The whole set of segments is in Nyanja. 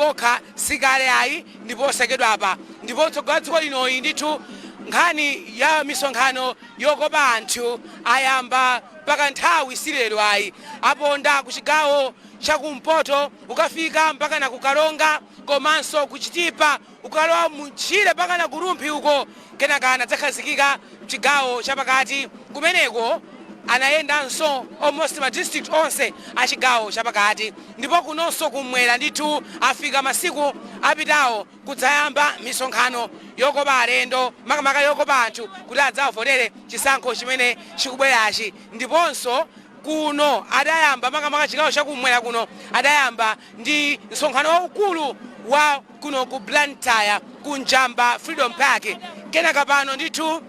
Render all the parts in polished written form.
iwoka sikale ayi ndipo sekedwa apa ndipo tsogola dziko linoyi ndithu nkhani ya misonkhano yokopa anthu ayamba mpaka nthawi silero ayi aponda ku chigawo chakumpoto ukafika mpaka na kukalonga komanso kuchitipa ukalowa mutchire mpaka na kurumphi uko kenakana dzakhazikika mchigawo chapakati kumeneko anayendanso almost ma district onse a chigawo chapakati ndipo kunonso kumwera ndithu afika masiku apitawo kudzayamba misonkhano yokopa alendo makamaka yokopa anthu kuti adzavotere chisankho chimene chikubwerachi ndiponso kuno adayamba makamaka chigawo chakumwera kuno adayamba ndi msonkhano waukulu wa kuno ku Blantyre ku Njamba Freedom Park kenaka pano ndithu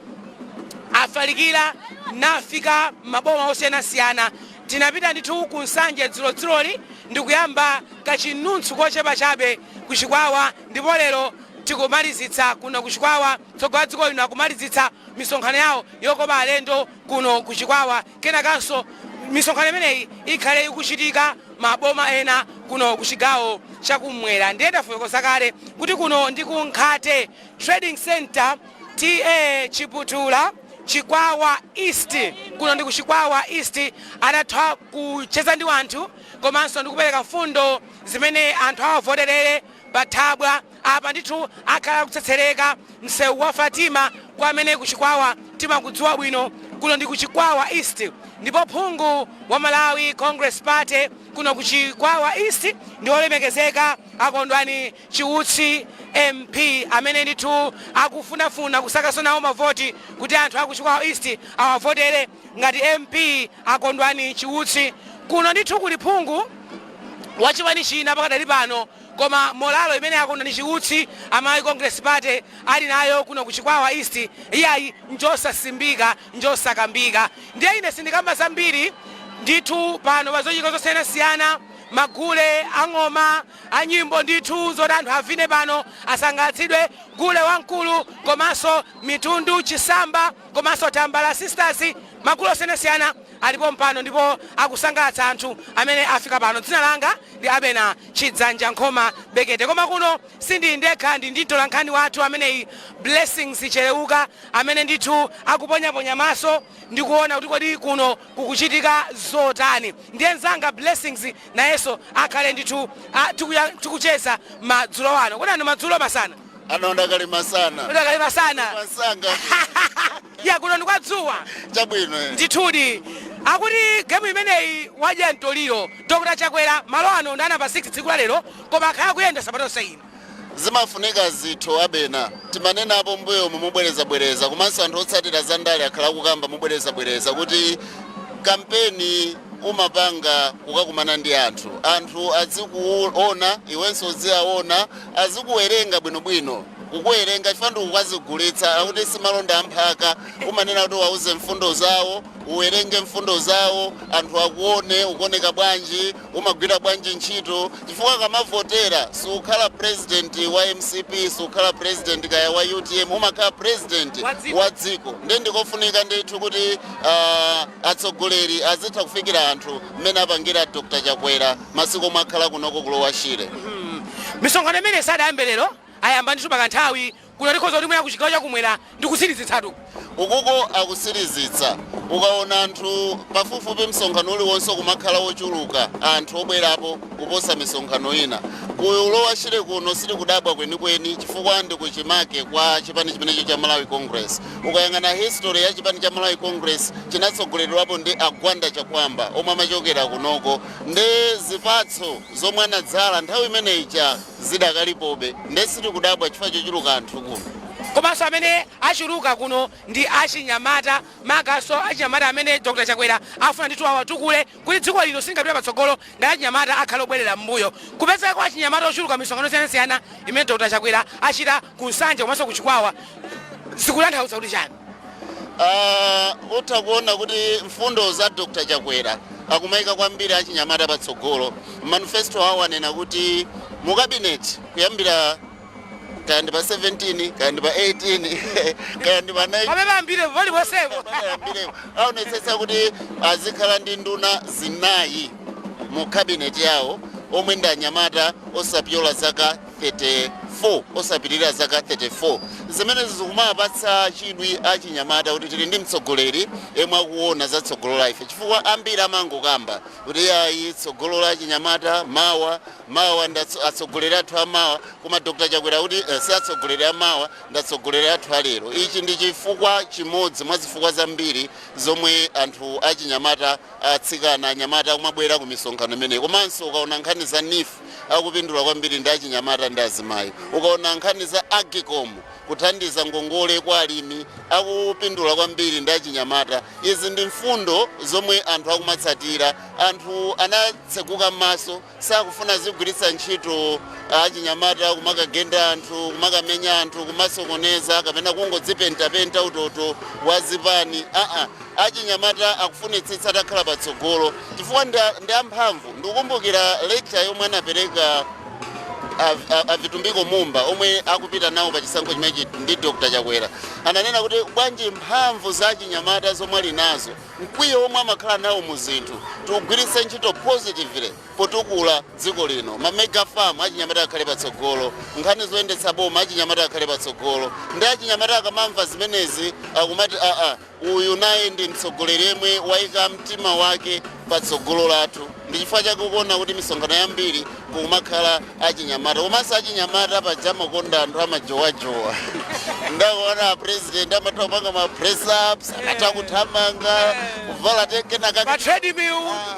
afalikira nafika maboma osiyanasiyana tinapita ndithu ku Nsanje dziloli ndikuyamba kachinuntsu kochepa chabe ku Chikwawa ndipo lero tikumalizitsa kuno ku Chikwawa tsogola dziko lino akumalizitsa misonkhano yawo yokopa alendo kuno ku Chikwawa kenakanso misonkhano imeneyi ikhale ikuchitika maboma ena kuno ku chigawo chakumwera ndiye tafotokoza kale kuti kuno ndi ku Nkhate Trading Center TA Chiputula Chikwawa East kuno ndi ku Chikwawa East adatha kucheza ndi anthu komanso ndikupereka mfundo zimene anthu awavoterere pathabwa apa ndithu akhala kutsetsereka msewu wa Fatima kwa amene ku Chikwawa timakudziwa bwino kuno ndi ku Chikwawa East ndipo phungu wa Malawi Congress Party kuno ku Chikwawa East ndi olemekezeka akondwani Chiutsi MP amene ndithu akufunafuna kusakasona mavoti kuti anthu aku Chikwawa East awavotere ngati MP akondwani Chiutsi kuno ndithu kuli phungu wachipani china pakadali pano koma molalo imene akondwani Chiutsi Malawi Congress Party ali nayo kuno ku Chikwawa East iyayi njosasimbika njosakambika ndiye ine sindikamba zambiri ndithu pano pazochika zosiyanasiyana magule ang'oma anyimbo ndithu zoti anthu avine pano asangalatsidwe gule wamkulu komanso mitundu chisamba komanso tambala sisters magule osiyanasiyana alipo mpano ndipo akusangalatsa anthu amene afika pano dzina langa ndi Abena Chidzanja Nkoma Bekete koma kuno sindi ndekha ndi nditola nkhani wathu ameneyi Blessings Chereuka amene ndithu akuponyaponya maso ndikuona kuti kodi kuno kukuchitika zotani ndiye nzanga Blessings nayeso akhale ndithu tikucheza madzulo ano kodi ano madzulo masana Ndakali masana. Ndakali masana. Masanga. Ya kuno ndikwadzuwa. Chabwino. Ndithudi. Akuti game imeneyi waja ntoliro Dr. Chakwera malo ano ndana pa 6 tsiku la lero koma akhala kuyenda sabato sayina. Zimafunika zitho Abena. Timanena apo mbuyo mubwereza komanso anthu otsatira zandale akhala kukamba mubwereza kuti kampeni umapanga kukakumana ndi anthu azikuona iwenso uziaona azikuwerenga bwinobwino kukuwerenga chifando kukazigulitsa akuti simalonda amphaka umanena kuti wauze mfundo zawo uwerenge mfundo zawo anthu akuone ukoneka bwanji umagwira bwanji ntchito chifukwa kamavotera sukhala president wa MCP sukhala president kaya wa UTM umakhala president wa dziko ndikofunika ndithu kuti atsogoleri azitha kufikira anthu mmene apangira Dr. Chakwera masiku mwakhala kunoko kulowa shire misonkhano imene sadayambe lero ayamba ndithu pakanthawi kuno likhoza kuti mwina kuchigawo chakumwera ndikusirizitsatu ukuko akusirizitsa ukaona anthu pafupifupi msonkhano uliwonse kumakhala wochuluka anthu obwerapo kuposa misonkhano ina kulowa shire kuno sili kudabwa kwenikweni chifukwa ndi kuchimake kwa chipani chimenecho cha Malawi Congress ukayang'ana history ya chipani cha Malawi Congress chinatsogoleredwapo ndi Agwanda Chakwamba omwe amachokera kunoko ndi zipatso zomwe anadzala nthawi imeneyi zidakalipobe ndi sili kudabwa chifukwa chochuluka anthu kuno komanso amene achuluka kuno ndi achinyamata makaso achinyamata amene Dr. Chakwera afuna ndithu awatukule kuti dziko lino singapite patsogolo ngati achinyamata akhale obwerera m'mbuyo kupezeka kwa achinyamata ochuluka misonkhano osiyanasiyana imene Dr. Chakwera achita ku Nsanje komanso ku Chikwawa zikutanthauza kuti chani utakuona kuti mfundo za Dr. Chakwera akumaika kwambiri achinyamata patsogolo manifesto awo anena kuti mu cabinet kuyambira kandi pa 17 kandi pa 18 kandi pa 9 amebambire voli bosebo aonetsetsa kuti azikhala ndi nduna zinayi mu cabinet yawo omwe ndi anyamata osapyola zaka 34 osapitirira zaka 34 zimene zikumapatsa chidwi achinyamata kuti tili ndi mtsogoleri emwe akuona za tsogolo la ife chifukwa ambiri amangokamba kuti ayi tsogolo la achinyamata mawa ndi atsogoleri athu amawa koma Dr. Chakwera kuti si atsogoleri amawa ndi atsogoleri athu alero. Ichi ndi chifukwa chimodzi mwa zifukwa zambiri zomwe anthu achinyamata atsikana anyamata kumabwera ku misonkhano imeneyi. Komanso ukaona nkhani za NIF akupindula kwambiri ndi achinyamata ndi azimayi, ukaona nkhani za agicom kuthandiza ngongole kwa alimi akupindula kwambiri ndi achinyamata. Izi ndi mfundo zomwe anthu akumatsatira. Anthu anatseguka m'maso sakufuna zigwiritsa ntchito achinyamata kumakagenda anthu kumakamenya anthu kumasokoneza kapena kungodzipentapenta utoto wa zipani. Achinyamata akufunitsitsa atakhala patsogolo chifukwa ndi amphamvu. Ndikukumbukira lecture yomwe anapereka avitumbiko mumba omwe akupita nawo pa chisankho chimenechi ndi Dr. Chakwera ananena kuti bwanji mphamvu za achinyamata zomwe ali nazo mkwiyo omwe amakhala nawo mu zinthu tiugwiritse ntchito positively potukula dziko lino. Mamega farm achinyamata akhale patsogolo, nkhani zoyendetsa boma achinyamata akhale patsogolo. Ndi achinyamata akamamva zimenezi akumati uyu naye ndi mtsogoleri yemwe wayika mtima wake patsogolo lathu. Ndi chifukwa chake ukuona kuti misonkhano yambiri kumakhala achinyamata. Komanso achinyamata pajama konda anthu amajowajowa. Ndakuona president amatha kupanga ma press ups, amatha kuthamanga, kuvala tekena kake. Pa treadmill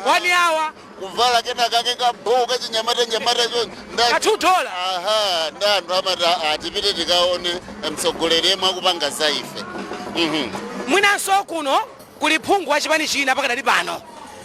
1 hour. Kuvala kena kake kaboka chinyamata cho. Ka $2. Ndi anthu amati tipite tikaone mtsogoleri yemwe akupanga za ife. Mwinanso kuno kuli phungu wa chipani china pakadali pano.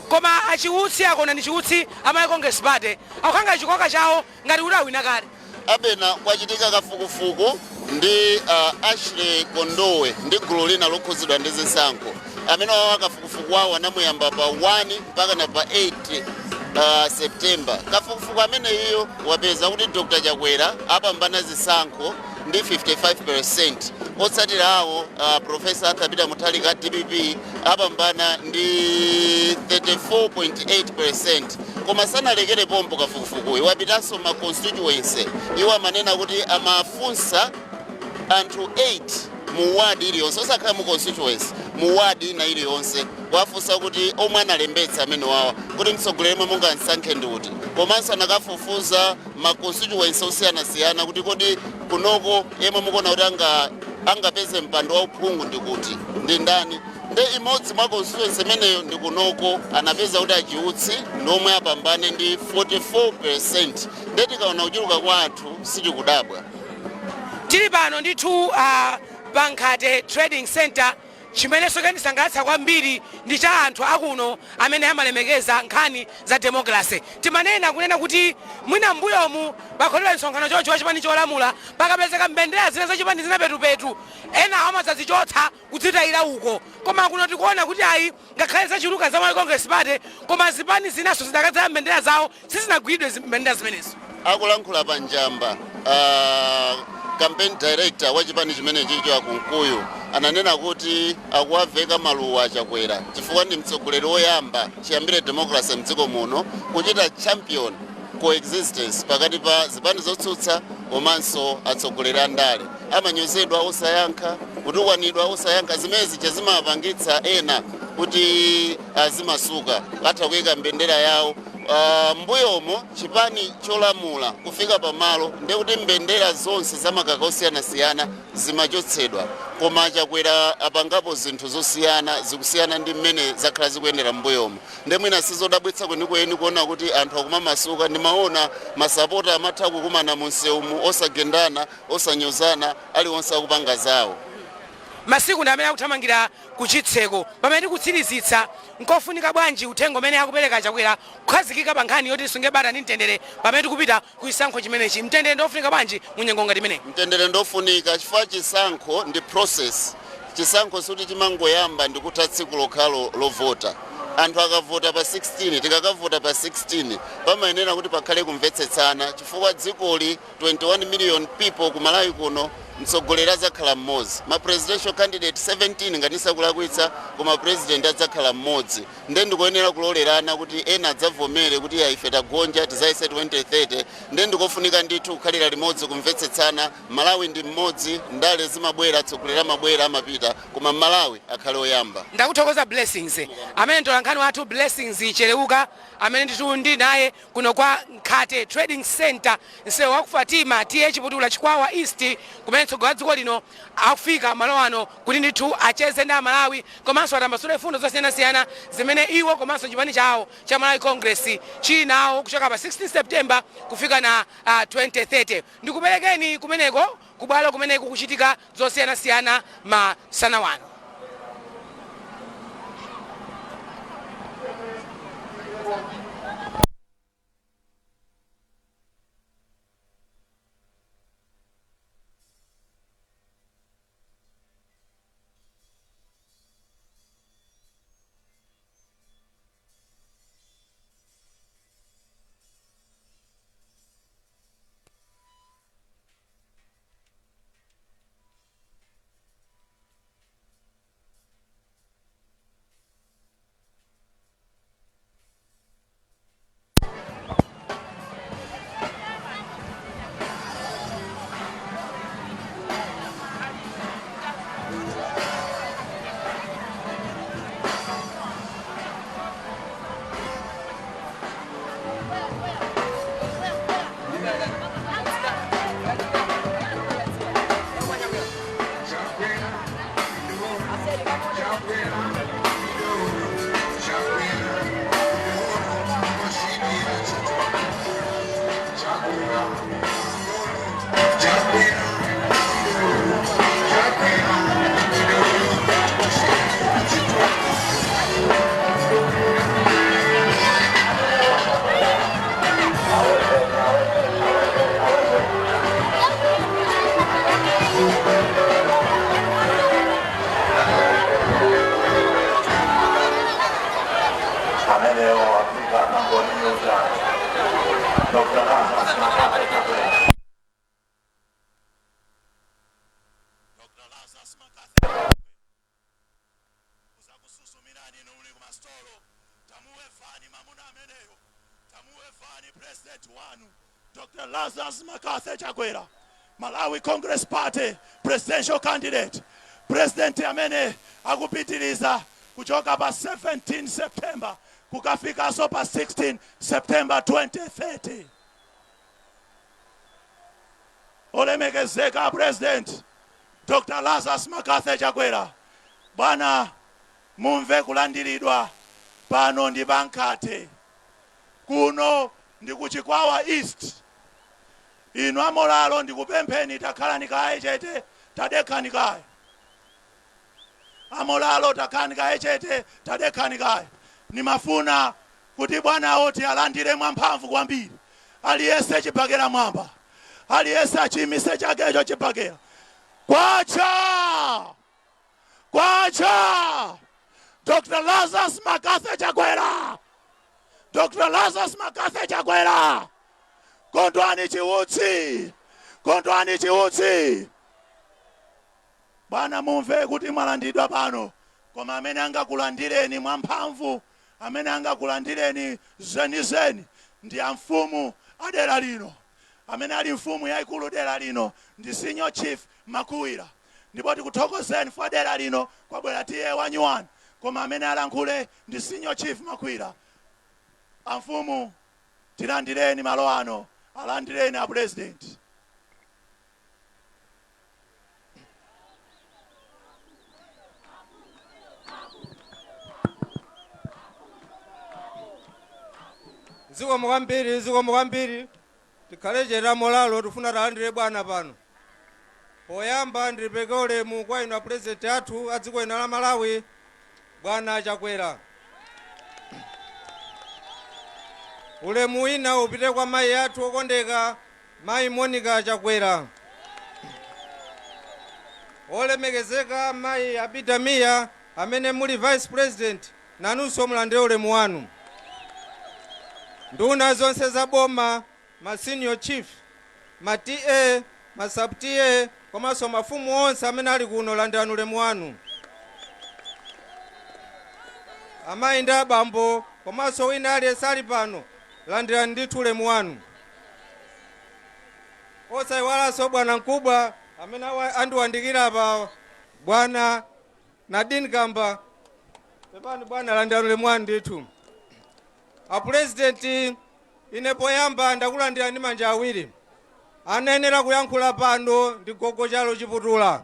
Koma achiutsi akona ndi chiutsi amayi Congress Party akukhanga chikoka chawo ngati kuti awina kale. Abena kwachitika kafukufuku ndi Ashley Kondowe ndi gulu lina lokhuzidwa ndi zisankho amene wawa kafukufuku wawo anamuyamba pa 1 mpaka na pa 8 September. Kafukufuku amene iyo wapeza kuti Dr. Chakwera apambana zisankho ndi 55%. Otsatira awo Professor Thabita Muthalika DPP apambana ndi 34.8%. Koma sanalekere pompo kafukufuku wapitanso ma constituency iwo amanena kuti amafunsa anthu 8 mu ward iliyonse osakhala mu constituency mu ward ina iliyonse wafunsa kuti omwe analembetsa amene wawa kuti mtsogoleri mwe mungasankhe ndi uti. Komanso anakafufuza ma constituency osiyanasiyana kuti kodi kunoko yemwe mukuona kuti angapeze mpando wa uphungu ndi kuti ndi ndani. Ndi imodzi mwa constituency imeneyo ndi kunoko anapeza kuti achiutsi nomwe apambane ndi 44%. Ndi tikaona kuchuluka kwa anthu sitikudabwa. Tili pano ndithu Bankhate Trading Center chimenenso kandisangalatsa kwambiri ndi cha anthu akuno amene amalemekeza nkhani za democracy. Timanena kunena kuti mwina mbuyomu bakholera msonkhano chocho wachipani cholamula pakapezeka mbendera zina za chipani zina petupetu ena amadzazichotsa kudzitayira uko. Koma kuno tikuona kuti ayi ngakhale zachiluka za Congress Party koma zipani zinaso zidakadzala mbendera zawo sizinagwidwe mbendera zimenezo. Akulankhula pa njamba campaign director wa chipani chimenechi cha Kunkuyu ananena kuti akuwaveka maluwa Chakwera chifukwa ndi mtsogoleri woyamba chiyambire democracy mdziko muno kuchita champion coexistence pakati pa zipani zotsutsa komanso atsogoleri andale. Amanyozedwa osayankha, kutukwanidwa osayankha, zimezi chazimapangitsa ena kuti azimasuka atha kuyika mbendera yawo. Mbuyomo chipani cholamula kufika pamalo ndi kuti mbendera zonse za makaka osiyanasiyana zimachotsedwa. Koma Chakwera apangapo zinthu zosiyana zikusiyana ndi mmene zakhala zikuyendera mbuyomo. Ndi mwina sizodabwitsa kwenikweni kuona kuti anthu akumamasuka ndi maona masapota amatha kukumana mu mseumu osagendana osanyozana aliwonse akupanga zawo. Masiku ndi amene akuthamangira kuchitseko pamene tikutsirizitsa nkofunika bwanji uthenga umene akupereka Chakwera kukhazikika pa nkhani yoti tisunge bata ndi mtendere pamene tikupita ku chisankho chimenechi. Mtendere ndofunika bwanji mu nyengo ngati imeneyi? Mtendere ndofunika chifukwa chisankho ndi process. Chisankho suti chimangoyamba ndi kutha tsiku lokhalo lovota. Anthu akavota pa 16 tikakavota pa 16 pamayenera kuti pakhale kumvetsetsana chifukwa dzikoli 21 million people ku Malawi kuno mtsogoleri adzakhala mmodzi. Ma presidential candidate 17 nganisa kulakwitsa koma president adzakhala mmodzi. Ndiye ndikuyenera kulolerana kuti ena adzavomere kuti ife tagonja tizaise 2030. Ndiye ndikofunika ndithu kukhalira limodzi kumvetsetsana. Malawi ndi mmodzi, ndale zimabwera, atsogoleri amabwera amapita, koma Malawi akhale oyamba. Ndakuthokoza Blessings amene tolankhani wathu Blessings Chereuka amene ndi naye kuno kwa Nkhate Trading Center nsewu wa Fatima TH Putula Chikwawa East kumene tsogoleri dziko lino akufika malo ano kuti ndithu acheze ndi Malawi komanso atambasule fundo zosiyanasiyana zimene iwo komanso chipani chawo cha Malawi Congress chili nawo kuchoka pa 16 September kufika na 2030. Ndikuperekeni kumeneko kubwalo kumeneko kuchitika zosiyanasiyana masana wano. Dr. Lazarus Chakwera, Malawi Congress Party presidential candidate. President amene akupitiriza kuchoka pa 17 September kukafika so pa 16 September 2030. Olemekezeka President Dr. Lazarus Chakwera. Bwana mumve kulandiridwa pano ndi Nkhate. Kuno ndi ku Chikwawa East. Inu amolalo ndikupempheni takhalani kaye chete tadekani kaye. Amolalo takhani kaye chete tadekani kaye. Nimafuna kuti bwana oti alandire mwamphamvu kwambiri. Aliyese chipakera mwamba. Aliyese achimise chakecho chipakera. Kwacha! Kwacha! Dr. Lazarus Chakwera! Dr. Lazarus Chakwera! Kondwani chiutsi! Kondwani chiutsi! Bana mumve kuti mwalandidwa pano. Koma amene angakulandireni mwamphamvu, amene angakulandireni zenizeni ndi amfumu adera lino. Amene ali mfumu yaikulu dera lino ndi Senior Chief Makuwira. Ndipo tikuthokozeni for dera lino kwabwera tiye wanyuwani. Koma amene alankhule ndi Senior Chief Makuwira. Amfumu tilandireni malo ano, alandireni a president. Ziko mwambiri tikalejera molalo tufuna talandire bwana pano. Poyamba ndilipeke ulemu kwa inu a president athu adziko ino la Malawi bwana Chakwera. Ulemu ina upite kwa mayi athu okondeka mayi Monica Chakwera. Olemekezeka mayi Abida Mia amene muli vice president nanunso mulandire ulemu wanu. Nduna zonse za boma, ma senior chief, ma TA, ma sub TA, komanso mafumu onse amene ali kuno landirani ulemu wanu. Amayi ndi abambo komanso wina aliyense ali pano landirani ndithu ulemu wanu. Osayiwalanso bwana mkubwa amene andiwandikira apa bwana Nadine Kamba. Pepani bwana landirani ulemu wanu ndithu. Apresidenti ine poyamba ndakulandira ndi manja awiri. Anayenera kuyankhula pano ndi gogo chalo chiputula.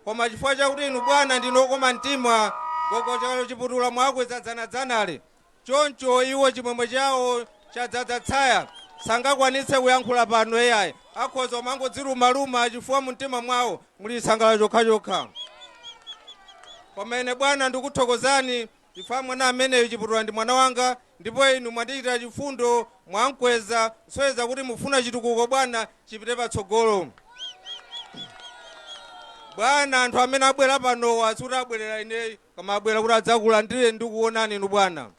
Koma chifukwa chakuti inu bwana ndinokoma mtima gogo chalo chiputula mwakweza dzanadzanale. Choncho iwo chimwemwe chawo chadzadza tsaya. Sangakwanitse kuyankhula pano eyayi. Akhoza mangodzilumaluma chifukwa mumtima mwawo muli sangala chokha. Koma ine bwana ndikuthokozani chifukwa mwana ameneyu chiputula ndi mwana wanga, ndipo inu mwandichitira chifundo mwankweza kusonyeza kuti mufuna chitukuko bwana chipite patsogolo. Bwana anthu amene abwera panowa suti abwerera ineyi koma abwera kuti adzakulandire ndi kuonani inu bwana.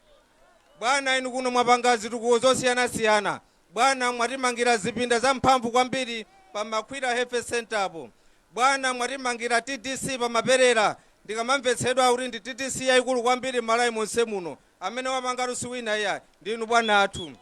Bwana inu kuno mwapanga zitukuko zosiyanasiyana. Bwana mwatimangira zipinda zamphamvu kwambiri pa Makwira Health Center apo. Bwana mwatimangira TDC pa Maperera. Ndikamamvetsedwa kuti ndi TDC yayikulu kwambiri Malawi monse muno. Amene wamanga lusi wina iya ndinu bwana athu.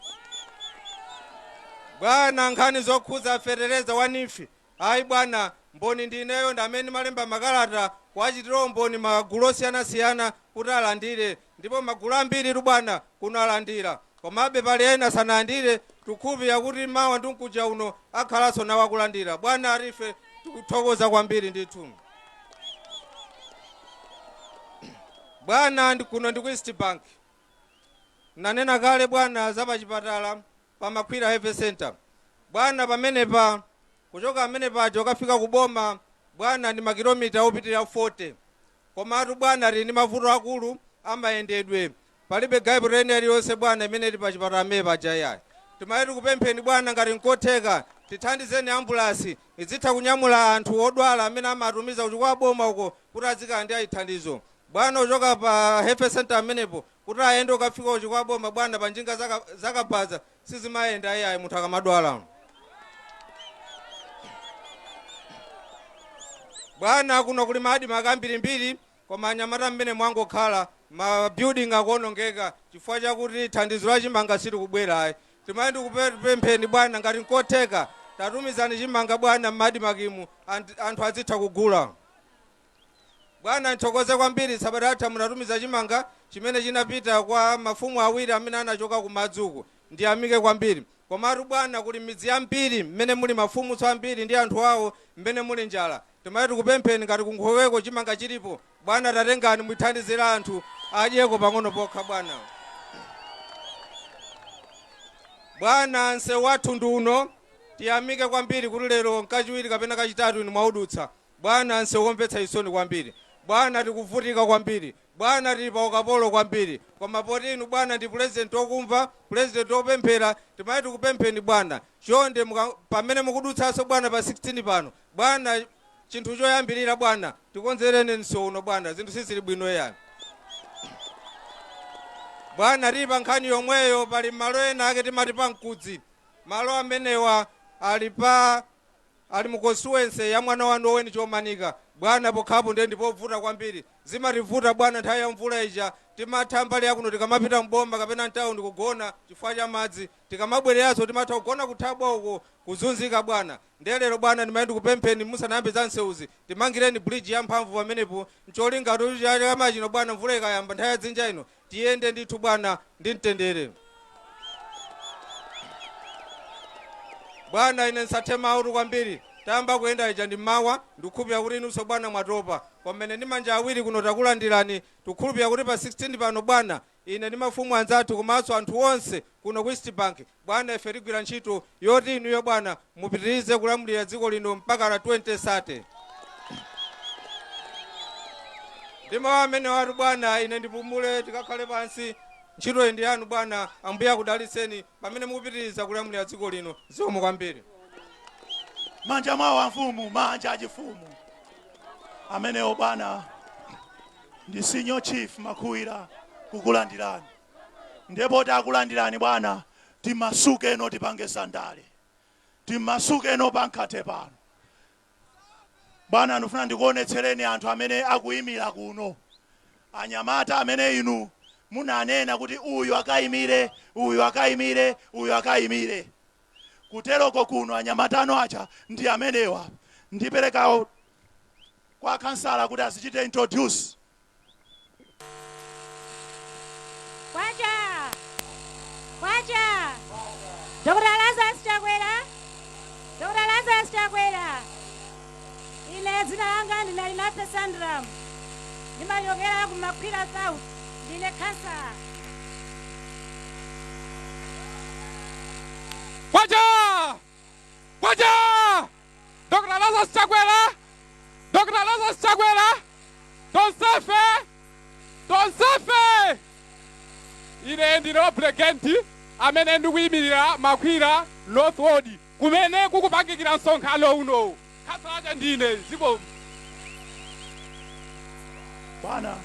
Bwana nkhani zokhuza fetereza wanifi. Ayi bwana mboni ndineyo ndi amene malemba makalata kuachitira mboni magulu osiyanasiyana kuti alandire. Ndipo magulu ambiri bwana kuno alandira. Komabe pali ena sanalandire tukhulupirira kuti mawa ndunkuja uno akhalanso nawo akulandira. Bwana arife tikuthokoza kwambiri ndithu. Bwana kuno ndi ku East Bank. Nanena kale bwana za pachipatala pa Makwira Health Center. Bwana pamenepa kuchoka amenepa chokafika kuboma bwana ndi makilomita opitirira 40. Komatu bwana ali ndi mavuto akulu amayendedwe. Palibe gaibuleni aliyonse bwana imene ili pachipatala amepa chayayi. Timayeti kupempheni bwana ngati nkotheka tithandizeni ambulasi izitha kunyamula anthu odwala amene amatumiza kuchokera boma uko kuti azikandi ayithandizo. Bwana uchoka pa Health Center amenepo kuti ayende ukafika kuchokera boma bwana pa njinga zakaphaza sizimayenda ayayi munthu akamadwala. Bwana kuno kuli madi makambirimbiri koma anyamata mmene mwangokhala ma building akuonongeka chifukwa chakuti thandizo la chimanga sili kubwera ayi. Timayenda kupempheni bwana ngati nkotheka tatumizani chimanga bwana mmadi makimu anthu azitha kugula. Bwana nthokoze kwambiri sabatata munatumiza chimanga chimene chinapita kwa mafumu awiri amene anachoka kumadzuko. Ndiyamike kwambiri. Komatu bwana kuli midzi yambiri mmene muli mafumu ambiri ndi anthu awo mmene muli njala. Timayeti kupempheni ngati kunkhoweko chimanga chilipo bwana tatengani mwithandizira anthu adyeko pang'ono pokha bwana. Bwana nse wathu nduno tiyamike kwambiri kuti lero nkachiwiri kapena kachitatu inu mwaudutsa. Bwana nse womvetsa isoni kwambiri. Bwana tikuvutika kwambiri. Bwana tili pa ukapolo kwambiri. Koma poti inu bwana ndi president okumva, president opemphera, timayeti kupempheni bwana. Chonde pamene mukudutsanso bwana pa 16 pano. Bwana chinthu choyambirira bwana tikonzereni nsono bwana zinthu sizili bwino yani. Bwana ripa nkhani yomweyo pali malo ena ake timati pa Mkudzi. Malo amenewa ali mu constituency ya mwana wanu Oweni Chomanika. Bwana pokhapo ndiye ndipovuta kwambiri. Zimativuta bwana nthawi ya mvula ija timatha mbali yakuno tikamapita mbomba kapena ntawundi kugona chifukwa cha madzi. Tikamabwereranso timatha kugona kuthabwa uko kuzunzika bwana. Ndiye lero bwana ndimayenda kupempheni musanayambe za nseuzi timangireni bridge yamphamvu pamenepo ncholinga kuti chama chino bwana mvula ikayamba nthawi ya dzinja ino tiyende ndithu bwana ndi mtendere. Bwana ine nsathema autu kwambiri tamba kuyenda ija ndi mawa ndikukhulupirira kuti inunso bwana mwatopa. Komene ndi manja awiri kuno takulandirani tikukhulupirira kuti pa 16 pano bwana ine ndi mafumu anzathu komanso anthu onse kuno ku East Bank bwana ife tigwira ntchito yoti inuyo bwana mupitirize kulamulira dziko lino mpaka la 2030. Ndimo amene watu bwana ine ndipumule tikakhale pansi ntchito ndi yanu bwana ambuye akudalitseni pamene mukupitiriza kulamulira dziko lino. Zomwe kwambiri. Manja mwawo amfumu manja achifumu amenewo bwana ndi senior chief Makwira kukulandirani. Ndipo takulandirani bwana timasuke eno tipange sandale timasuke eno pankhate pano. bwana ndifuna ndikuonetsereni anthu amene akuyimira kuno, anyamata amene inu munanena kuti uyu akayimire, uyu akayimire, uyu akayimire. Kuteroko kuno anyamata anu acha ndi amenewa. Ndipereka kwa kansala kuti azichite introduce. Kwacha! Kwacha! Dr. Lazarus Chakwera! Dr. Lazarus Chakwera! Ine dzina langa ndine Linafe Sandram. Ndimachokera ku Makwira South. Ndine kansala. Kwacha! Kwacha! Dr. Lazarus Chakwera! Dr. Lazarus Chakwera! Tonsefe! Tonsefe! Ine ndine wapulegenti amene ndikuyimirira Makwira North Ward kumene kukupangikira msonkhano uno. Kansala ndine ziko. Bwana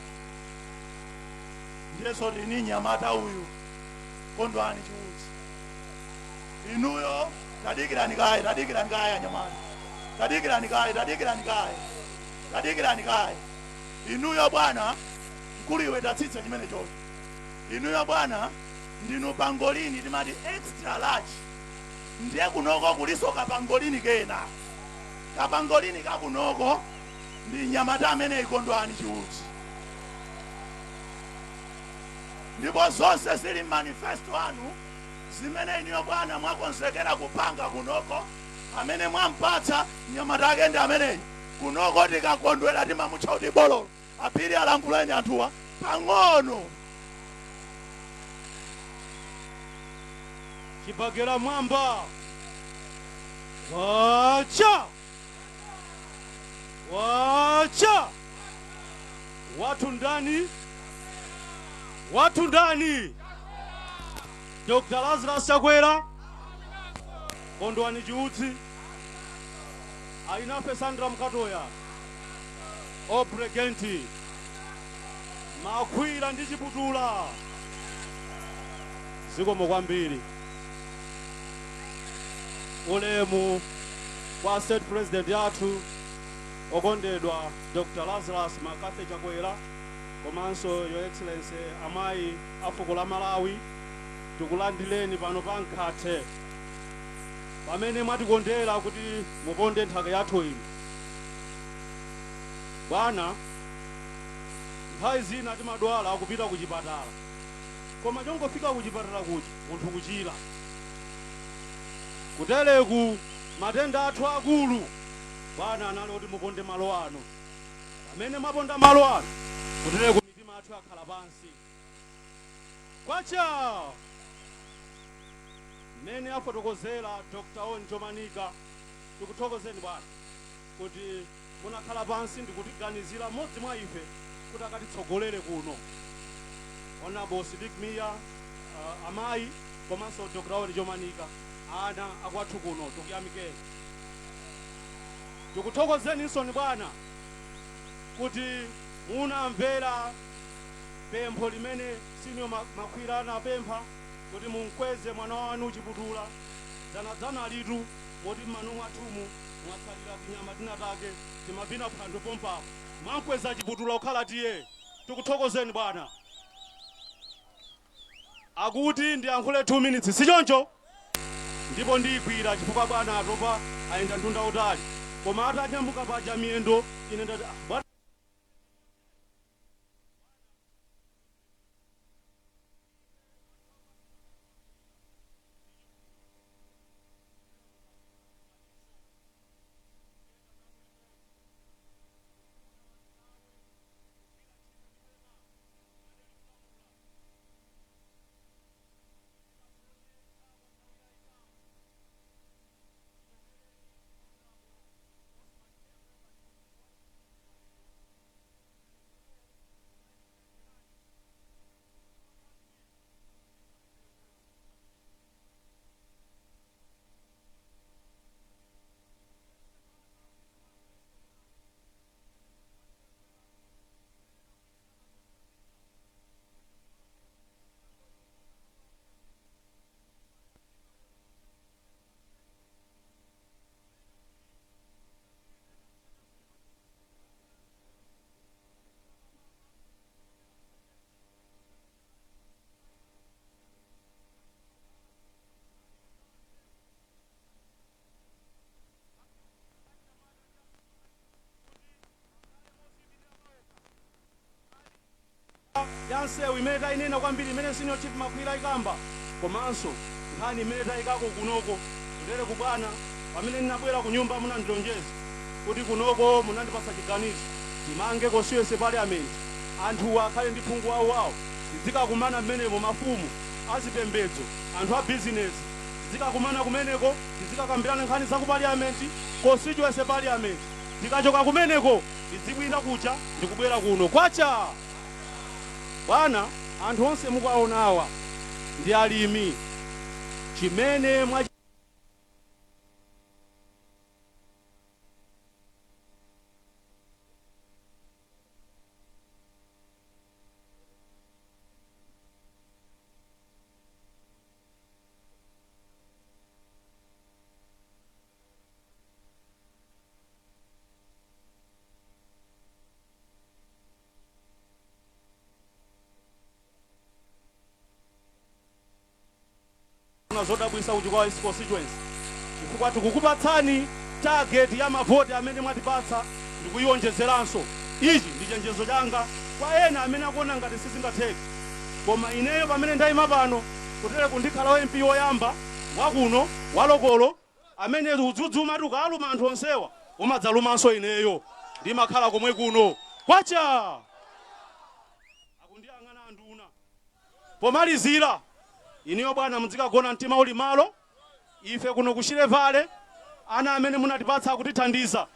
ndiyeso ndini nyamata uyu kondwani chiuzi. Inuyo tadikirani kaya nyamata. Tadikirani kaya. Inuyo bwana mkuliwe tatsitsa chimene chocho. Inuyo bwana ndinu pangolini timati extra large. Ndiye kunoko kuliso kapangolini kena. Kapangolini kakunoko ndi nyamata amene ikondwani chiuzi. Ndipo zonse zili manifesto anu zimene iniyo bwana mwakonzekera kupanga kunoko, amene mwampatsa nyamata ake ndi ameneyi. Kunoko tikakondwera timamutcha kuti bololo. Apiri alankhuleni anthuwa pang'ono. Chibagera mwamba. Wacha! Wacha! Watu ndani? Watu ndani? Dr. Lazarus Chakwera, kondwani chiuzi, Linafe Sandram Katoya, Obregenti, Makwira ndi Chiputula. Zikomo kwambiri. Ulemu kwa State President yathu okondedwa Dr. Lazarus Makathe Chakwera, komanso Your Excellency amayi afuko la Malawi, tikulandileni pano pa Nkhathe pamene mwatikondera kuti muponde nthaka yathu ino. Bwana, nthawi zina timadwala kupita ku chipatala, koma chongofika ku chipatala kuchi munthu kuchira. Kuteleku matenda athu akulu bwana anali kuti muponde malo ano. Pamene mwaponda malo ano kuteleku mitima athu akhala pansi. Kwacha! Mene afotokozera Dr. Oni Jomanika, tikuthokozeni bwana kuti munakhala pansi ndikutiganizira modzi mwa ife kuti akatitsogolere kuno. Honorable Sidik Miya, amayi komanso Dr. Oni Jomanika, ana akwathu kuno tukuyamikeni. Tikuthokozeni nsoni bwana kuti munamvera pempho limene Senior Makwira anapempha kuti munkweze mwana wanu Chiputula dzana litu moti mmanu mwathumu mwatsalira tinyama tinatake timapina phwando pompapo mwankweza Chiputula kukhala tiye. Tikuthokozeni bwana. Akuti ndiyankhule 2 minutes sichoncho ndipo ndiyikwira chifukwa bwana atopa ayenda ntunda utali, koma atanyambuka paja miyendo ine ndati ya nsewu imene tayinena kwambiri imene senior chief Makwira ikamba, komanso nkhani imene tayikako kunoko kutere kubwana pamene ndinabwera ku nyumba munandilonjeza kuti kunoko munandipasa chiganizo timange constituency parliament anthu akhale ndi phungu wawo tizikakumana mmenemo mafumu azipembedzo anthu a business tizikakumana kumeneko tizikakambirana nkhani za ku parliament constituency parliament tikachoka kumeneko tizibwira kucha ndikubwera kuno kwacha bwana. Anthu onse mukuwaona awa ndi alimi chimene mwa zodabwisa kuti kwa East constituency chifukwa tikukupatsani target ya mavoti amene mwatipatsa ndikuyionjezeranso. Ichi ndi chenjezo changa kwa ena amene akuona ngati sizingatheke, koma ineyo pamene ndayima pano kutere kundikhala wa MP woyamba wakuno walokolo amene udzudzuma tukaluma anthu onsewa umadzalumanso ineyo ndimakhala komwe kuno kwacha akundiyang'ana anduna. Pomalizira iniyo bwana muzikagona mtima uli malo, ife kuno kushire vale ana amene munatipatsa akutithandiza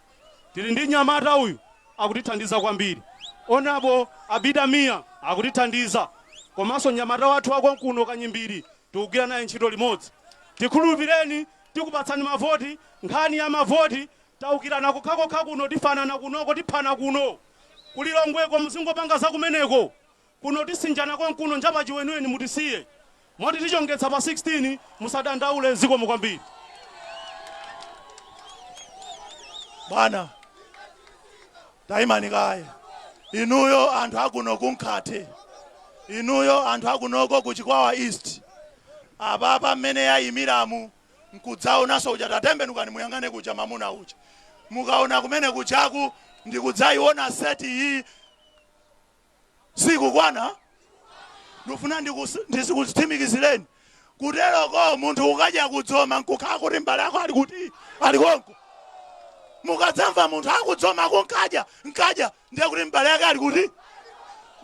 tili ndi nyamata uyu akutithandiza kwambiri, onabo abida mia akutithandiza, komanso nyamata wathu wako kuno kanyimbiri tikugwira naye ntchito limodzi. Tikhulupireni tikupatsani mavoti, nkhani ya mavoti taukirana kukhakokha kuno tifanana kunoko tiphana kuno kulilongweko muzingopanga zakumeneko kuno tisinjana konkuno njapa chiwenuweni mutisiye moti tichongetsa pa 16 musadandaule zikomo kwambiri. Bwana taimani kaya inuyo anthu akuno kunkhate, inuyo anthu akunoko ku Chikwawa East apapa mmene yayimiramu nkudzaonanso uja tatembenukani muyang'ane kuja mamuna uja mukaona kumene kuchaku ndikudzaiona seti iyi siku kwana ndifuna ndizikutsimikizireni kuteroko munthu ukadya kudzoma nkukhala kuti mbale yako ali kuti ali konko, mukadzamva munthu akudzoma kunkadya ndiye kuti mbale yake ali kuti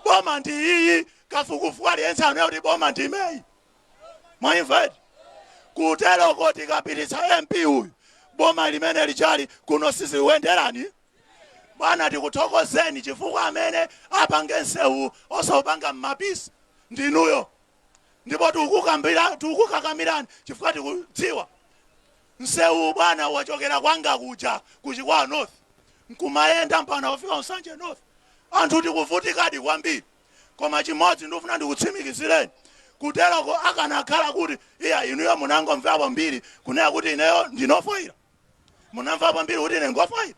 boma ndi iyi kafukufuku aliyense anoya kuti boma ndi imeyi mwaimvedi kuteroko tikapititsa MP uyu boma limene lichali kuno sisi uyenderani. Bwana tikuthokozeni chifukwa amene apange nsewu osapanga mmapisi ndinuyo, ndipo tikukakamirani chifukwa tikudziwa nsewu bwana wachokera kwanga kuja ku Chikwawa North nkumayenda mpaka kufika Nsanje North anthu tikuvutikadi kwambiri, koma chimodzi ndifuna ndikutsimikizireni kuteroko akanakhala kuti iya inuyo munangomvapo mbiri kunena kuti ineyo ndinofoira, munamvapo mbiri kuti ine ngofoira,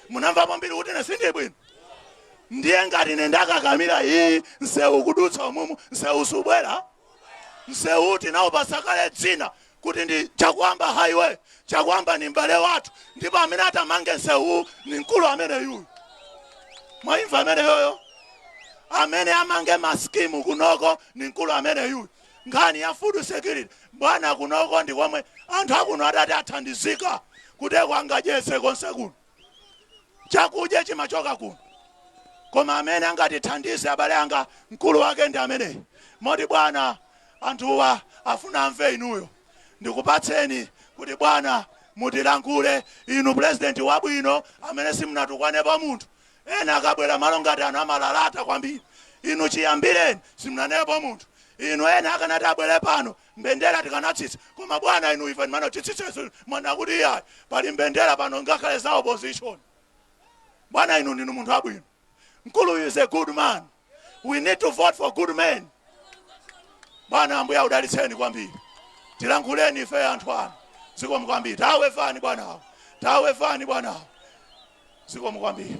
munamvapo mbiri kuti ine sindibwino, ndiye ngati ine ndakakamira iyi nsewu kudutsa umumu nsewu subwera, nsewu tinaupasa kale dzina kuti ndi Chakwamba highway, Chakwamba ni mbale wathu, ndipo amene atamange nsewu ni mkulu amene yuyu mwaimva amene yoyo amene amange maskimu kunoko ni mkulu amene yuyu. Nkhani ya food security bwana kunoko ndi komwe anthu akuno adati athandizika kuti angajese konse kuno chakudya chimachoka kuno, koma amene angatithandize abale anga mkulu wake ndi amene moti bwana anthuwa afuna amve inuyo. Ndikupatseni kuti bwana mutilankhule inu president wabwino amene simunatukwane pa munthu ena akabwera malo ngati anthu amalalata kwambiri, inu chiyambireni simunanepo munthu, inu ena akanati abwere pano mbendera tikanatsitsa, koma bwana inu ife ndimana titsitseso mwana kuti iyayi pali mbendera pano ngakhale za opposition. Bwana inu ndinu munthu wabwino, mkulu is a good man, we need to vote for good men. Bwana ambuye udalitseni kwambiri, tilankhuleni ife anthu anu zikomo kwambiri, tawefani bwana, tawefani bwana, zikomo kwambiri.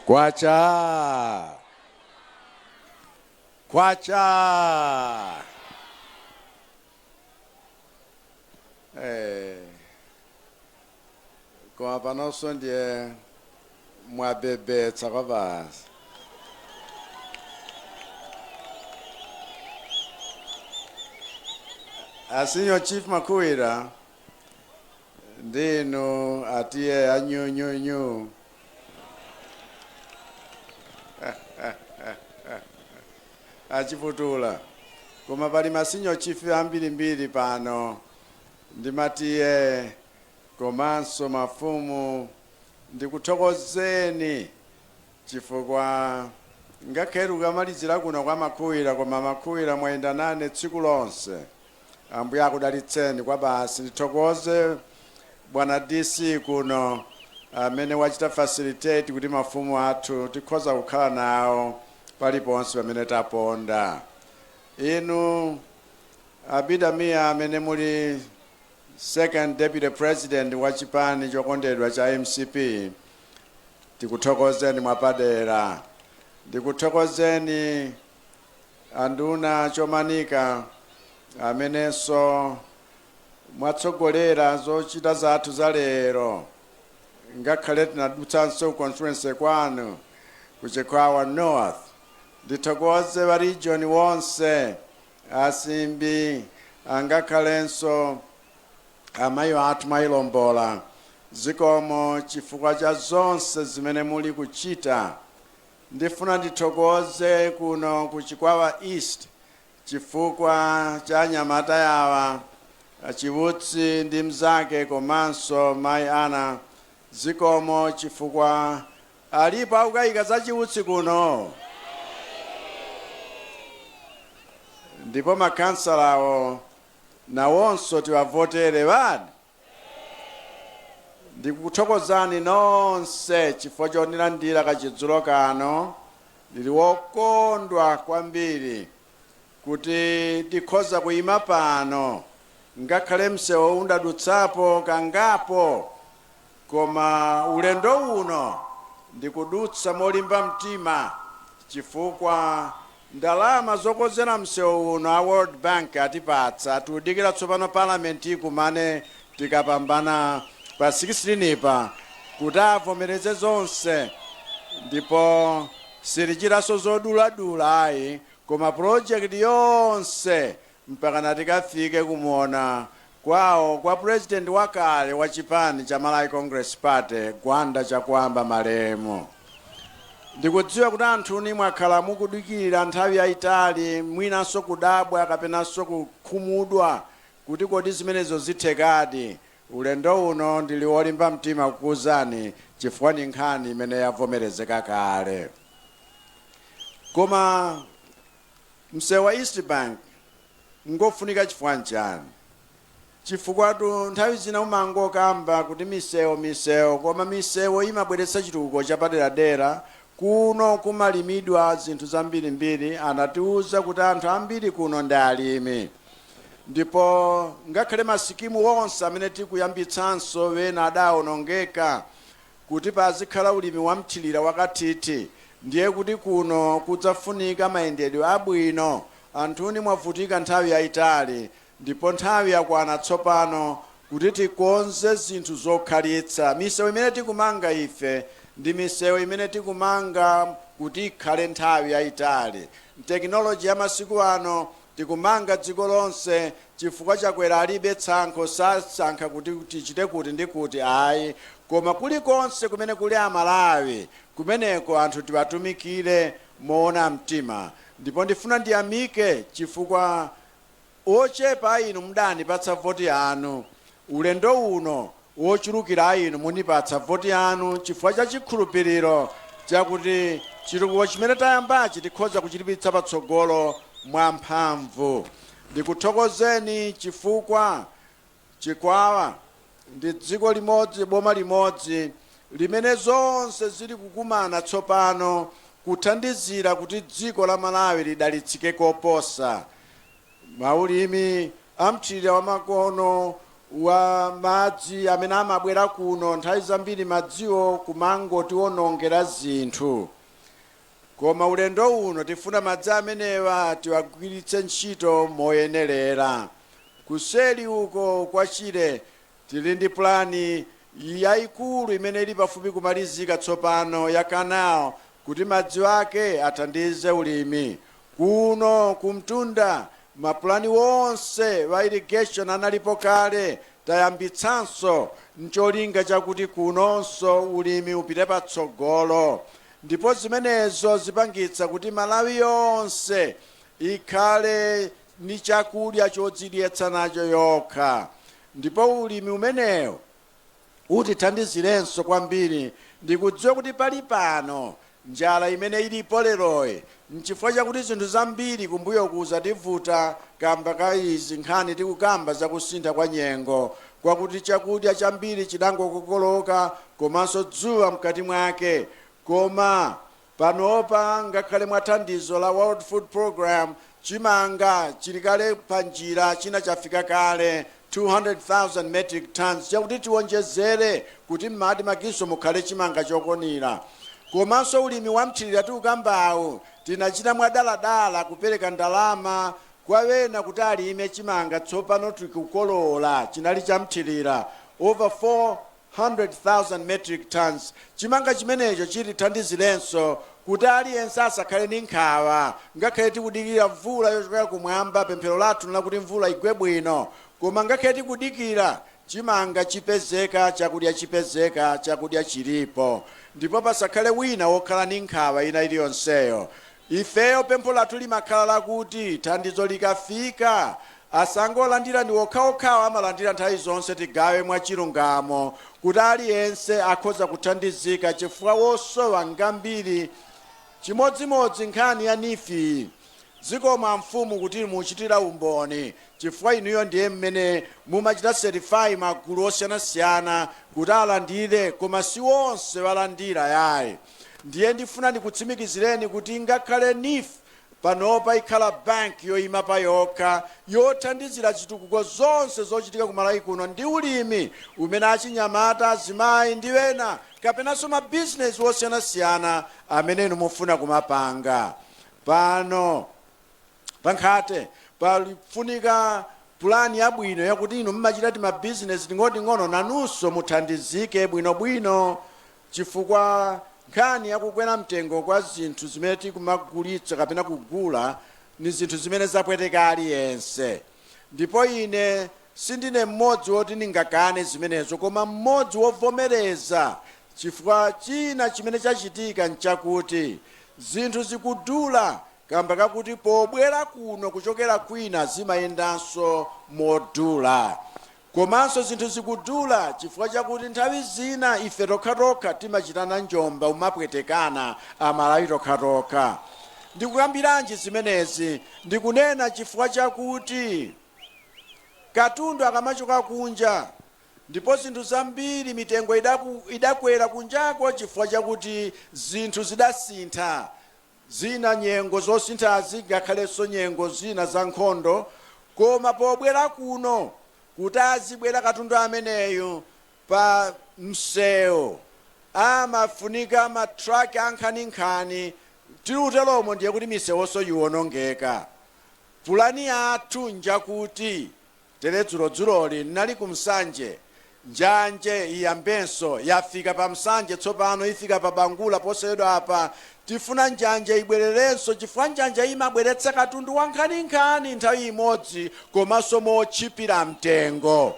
Kwacha. Kwacha. Koma panonso ndiye mwabebetsa kwa basi. Asinyo Chief Makwera ndinu atiye anyunyunyu. Achiputula. Koma pali masinyo chief ambirimbiri pano ndimatiye komanso mafumu ndikuthokozeni chifukwa ngakhale ukamalizira kuno kwa Makwera koma Makwera mwayenda nane tsiku lonse. Ambuye akudalitseni kwa basi. Ndithokoze bwana DC kuno amene wachita facilitate kuti mafumu athu tikhoza kukhala nawo paliponse pamene taponda. Inu Abidamia amene muli second deputy president wa chipani chokondedwa cha MCP, tikuthokozeni mwapadera. Ndikuthokozeni anduna chomanika amenenso mwatsogolera zochita zathu za lero. Ngakhale tinadutsanso conference kwanu ku Chikwawa North. Ndithokoze va region wonse asimbi angakhalenso amayi athu mayilombola zikomo chifukwa cha zonse zimene muli kuchita. Ndifuna ndithokoze kuno ku Chikwawa East chifukwa cha anyamata yawa Chiwutsi ndi mzake komanso mayi ana. Zikomo chifukwa alipo akukayika za Chiwutsi kuno. Ndipo makansalawo nawonso tiwavotere badi. Ndikuthokozani nonse chifukwa chonilandira kachidzulo kano. Ndili wokondwa kwambiri kuti tikhoza kuyima pano. Ngakhale msewu undadutsapo kangapo koma ulendo uno ndikudutsa molimba mtima chifukwa ndalama zokozera msewu uno a World Bank atipatsa. Tudikira tsopano parliament ikumane tikapambana pa 16 pa kuti avomereze zonse. Ndipo sirichiraso zoduladula ayi koma project yonse mpaka tikafike kumuona kwawo kwa president wakale wa chipani cha Malawi Congress Party Gwanda Chakwamba Malemo. Ndikudziwa kuti anthu mwakhala mukudikirira nthawi yayitali mwinanso kudabwa kapenanso kukhumudwa kuti kodi zimenezo zithekadi. Ulendo uno ndili wolimba mtima kukuwuzani chifukwa ni nkhani imene yavomerezeka kale. Koma msewu wa East Bank ngofunika chifukwa nchani? Chifukwa nthawi zina umangokamba kuti misewu koma misewu imabweretsa chitukuko chapaderadera. Kuno kumalimidwa zinthu zambirimbiri. Anatiuza kuti anthu ambiri kuno ndi alimi. Ndipo ngakhale masikimu wonse amene tikuyambitsanso wena adawonongeka kuti pazikhala ulimi wamthilira wakathithi. Ndiye kuti kuno kudzafunika mayendedwe abwino. Anthu mwavutika nthawi yayitali ndipo nthawi yakwana tsopano kuti tikonze zinthu zokhalitsa. Misewu imene tikumanga ife ndi misewu imene tikumanga kuti ikhale nthawi yayitali. Teknoloji ya masiku ano tikumanga dziko lonse chifukwa Chakwera alibe tsankho sasankha kuti tichite kuti ndi kuti ayi. Koma kulikonse kumene kuli Amalawi kumeneko anthu tiwatumikire moona mtima. Ndipo ndifuna ndiyamike chifukwa ochepa inu mudanipatsa voti yanu. Ulendo uno wochulukira inu munipatsa voti yanu chifukwa cha chikhulupiriro chakuti chitukuko chimene tayambachi tikhoza kuchilipitsa patsogolo mwamphamvu. Ndikuthokozeni chifukwa Chikwawa ndi dziko limodzi boma limodzi limene zonse zili kukumana tsopano kuthandizira kuti dziko la Malawi lidalitsike koposa. Maulimi amthirira wa makono wa madzi amene amabwera kuno nthawi zambiri madziwo kumangotiwonongera zinthu. Koma ulendo uno tifuna madzi amenewa tiwagwiritse ntchito moyenerera kuseli uko kwa Chile tili ndi plani yayikulu imene ili pafupi kumalizika tsopano ya canal kuti madzi ake athandize ulimi. Kuno kumtunda mapulani wonse wa irrigation analipo kale, tayambitsanso ncholinga chakuti kunonso ulimi upite patsogolo. Ndipo zimenezo zipangitsa kuti Malawi yonse ikhale ni chakudya chodzidyetsa nacho yokha. Ndipo ulimi umenewo utithandizirenso kwambiri. Ndikudziwa kuti pali pano njala imene ilipo leroyi nchifukwa chakuti zinthu zambiri kumbuyo kuzativuta kamba ka izi nkhani tikukamba zakusintha kwa nyengo, kwakuti chakudya chambiri chidangokokoloka komanso dzuwa mkati mwake. Koma panopa ngakhale mwathandizo la World Food Program chimanga chilikale panjira china chafika kale 200,000 metric tons chakuti tiwonjezere kuti m'mati makiso mukhale chimanga chokonira. Komanso ulimi wa mthirira tiukambawu tinachita mwadaladala kupereka ndalama kwa wena kuti alime chimanga tsopano tikukolola chinali cha mthirira over 400,000 metric tons. Chimanga chimenecho chitithandizirenso kuti aliyense asakhale ndi nkhawa ngakhale tikudikira mvula yochokera kumwamba. Pemphero lathu lakuti mvula igwe bwino, koma ngakhale tikudikira chimanga chipezeka, chakudya chipezeka, chakudya chilipo, ndipo pasakhale wina wokhala ndi nkhawa ina iliyonseyo. Ifeyo pempho lathu limakhala lakuti thandizo likafika asangolandira ndi okhaokhawo, amalandira nthawi zonse, tigawe mwachilungamo kuti aliyense akhoza kuthandizika chifukwa wosowa ngambiri. Chimodzimodzi nkhani ya nifi zikoma mfumu kuti muchitira umboni chifukwa inuyo ndiye mmene mumachita certify magulu osiyanasiyana kuti alandire, koma si wonse walandira yayi. Ndiye ndifuna ndikutsimikizireni kuti ngakhale nifi panopa ikhala bank yoyima pa yokha yothandizira zitukuko zonse zochitika ku Malawi kuno ndi ulimi umene achinyamata, azimayi ndi wena kapenanso mabizinesi osiyanasiyana amene inu mufuna kumapanga. Pano pankhate palifunika pulani yabwino yakuti inu mmachita mabizinesi ting'ono nanunso muthandizike bwinobwino, chifukwa nkhani yakukwera mtengo kwa zinthu zimene tikumagulitsa kapena kugula ni zinthu zimene zapweteka aliyense. Ndipo ine sindine mmodzi woti ningakane zimenezo, koma mmodzi wovomereza chifukwa china chimene chachitika nchakuti zinthu zikudula kamba kakuti pobwera kuno kuchokera kwina zimayendanso modula. Komanso zinthu zikudula chifukwa chakuti nthawi zina ife tokhatokha timachitana njomba umapwetekana Amalawi tokhatokha. Ndikukambiranji zimenezi? Ndikunena chifukwa chakuti katundu akamachoka kunja ndipo zinthu zambiri mitengo idakwera kunjako chifukwa chakuti zinthu zidasintha. Zina nyengo zosinthazi ngakhalenso nyengo zina za nkhondo, koma pobwera kuno kuti azibwera katundu ameneyo pa msewu amafunika matraki ankhaninkhani. Tilutelomo ndiye kuti misewonso iwonongeka. Pulani yathu njakuti teredzuloli nali kumsanje njanje iyambenso yafika pa msanje tsopano ifika pa bangula poseyedwa apa. Tifuna njanje ibwererenso chifukwa njanje imabweretsa katundu wankhaninkhani nthawi imodzi komanso mochipira mtengo.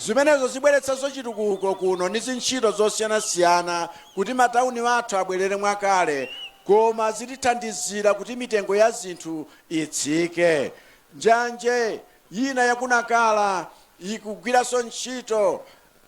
Zimenezo zibweretsa zochitukuko kuno ndi zintchito zosiyanasiyana kuti matawuni wathu abwerere mwakale, koma zitithandizira kuti mitengo ya zinthu itsike. Njanje yina yakunakala ikugwiranso ntchito.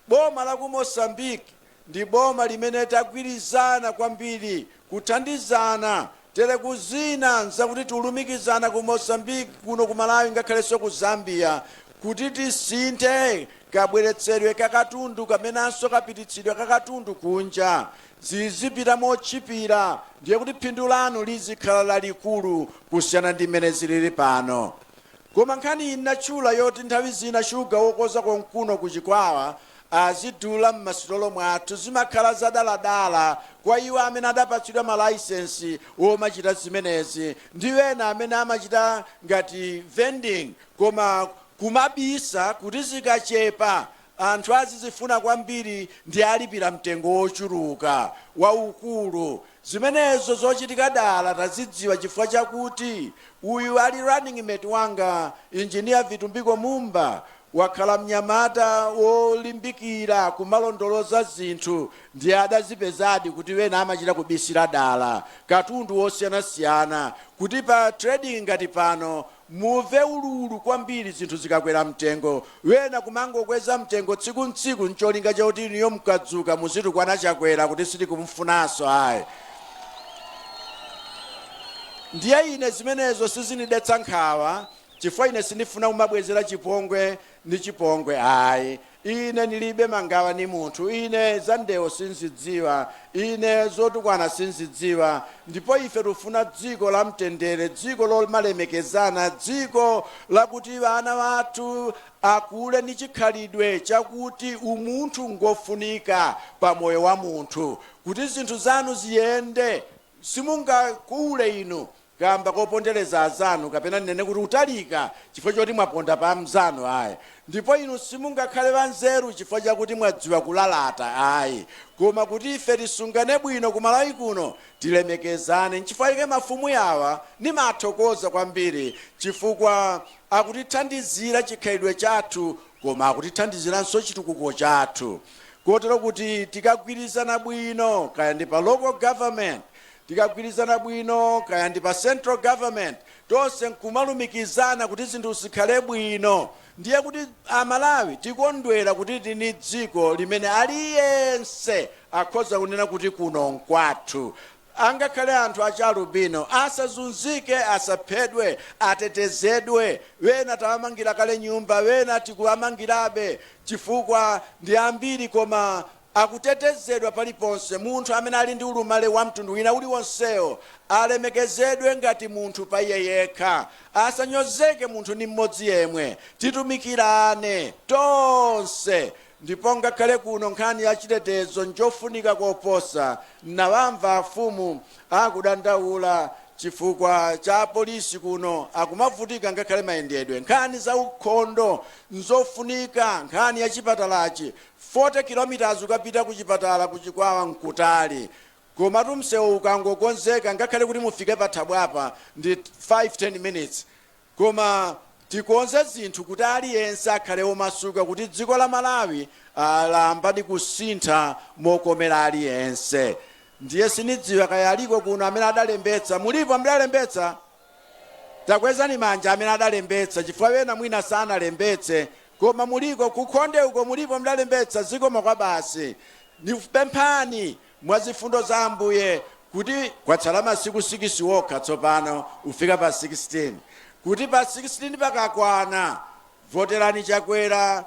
Boma la ku Mozambique ndi boma limene tagwirizana kwambiri kuthandizana telekuzina nzakuti tiulumikizana ku Mozambique kuno ku Malawi ngakhalenso ku Zambia kuti tisinthe kabweretsedwe kakatundu kamenanso kapititsidwe kakatundu kunja zizipita mochipira. Ndiye kuti phindu lanu lizikhala lalikulu kusiyana ndi mmene zilili pano. Koma nkhani inatchula yoti nthawi zina shuga wokoza konkuno ku Chikwawa azidula mmasitolo mwathu zimakhala zadaladala kwa iwo amene adapatsidwa malaisensi omachita zimenezi ndi wena amene amachita ngati vending, koma kumabisa kuti zikachepa anthu azizifuna kwambiri ndi alipira mtengo wochuluka waukulu. Zimenezo zochitika dala tazidziwa chifukwa chakuti uyu ali running mate wanga engineer Vitumbiko Mumba wakhala mnyamata wolimbikira kumalondoloza zinthu ndi adazipezadi kuti wena amachita kubisira dala katundu wosiyanasiyana kuti pa trading ngati pano muve ululu kwambiri zinthu zikakwera mtengo wena kumangokweza mtengo tsiku ntsiku ncholinga chakuti iniyo mkadzuka muzitu kwana Chakwera kuti siti kumfunaso ayi. Ndiye ine zimenezo sizinidetsa nkhawa chifukwa ine sindifuna kumabwezera chipongwe ndi chipongwe ayi. Ine nilibe mangawa ni munthu, ine za ndewo sinzidziwa, ine zotukwana sinzidziwa, ndipo ife tufuna dziko la mtendere, dziko lomalemekezana, dziko lakuti vana wathu akule ni chikhalidwe chakuti umunthu ngofunika pa moyo wa munthu kuti zinthu zanu ziyende. Simungakule inu kamba kopondereza azanu kapena nene kuti utalika chifukwa choti mwaponda pa mzanu ayi. Ndipo inu simungakhale vanzeru chifukwa chakuti mwadziwa kulalata ayi, koma kuti ife tisungane bwino ku Malawi kuno tilemekezane. Nchifukwa ike mafumu yawa nimathokoza kwambiri chifukwa akutithandizira chikhalidwe chathu koma akutithandiziranso chitukuko chathu, kotero kuti tikagwirizana bwino kaya ndi pa local government, tikagwirizana bwino kaya ndi pa central government, tonse nkumalumikizana kuti zinthu zikhale bwino. Ndiye kuti Malawi tikondwera kuti tini dziko limene aliyense akhoza kunena kuti kuno nkwathu. Angakhale anthu achalubino asazunzike, asaphedwe, atetezedwe. Wena tawamangira kale nyumba, wena tikuwamangirabe chifukwa ndi ambiri koma akutetezedwa paliponse. Munthu amene ali ndi ulumale wa mtundu wina uliwonsewo alemekezedwe ngati munthu pa iye yekha, asanyozeke munthu ni mmodzi yemwe. Titumikirane tonse. Ndipo ngakhale kuno nkhani ya chitetezo njofunika koposa. Nawamva afumu akudandaula chifukwa cha polisi kuno akumavutika ngakhale mayendedwe. Nkhani za ukhondo nzofunika, nkhani ya chipatalachi 40 kilometers ukapita ku chipatala ku Chikwawa nkutali, koma tumsewu ukangokonzeka ngakhale kuti mufike pathabwapa ndi 5-10 minutes. Koma tikonze zinthu kuti aliyense akhale omasuka kuti dziko la Malawi lambadi kusintha mokomera aliyense. Ndiye sinidziwa kaya aliko kuno amene adalembetsa. Mulipo amene adalembetsa? Takwezani manja amene adalembetsa chifukwa wena mwina sanalembetse, koma muliko kukhonde uko mulipo mdalembetsa. Zikoma kwa basi ndipemphani mwazifundo za Ambuye kuti kwatsala masiku 6 wokha tsopano ufika pa 16, kuti pa 16 pakakwana voterani Chakwera,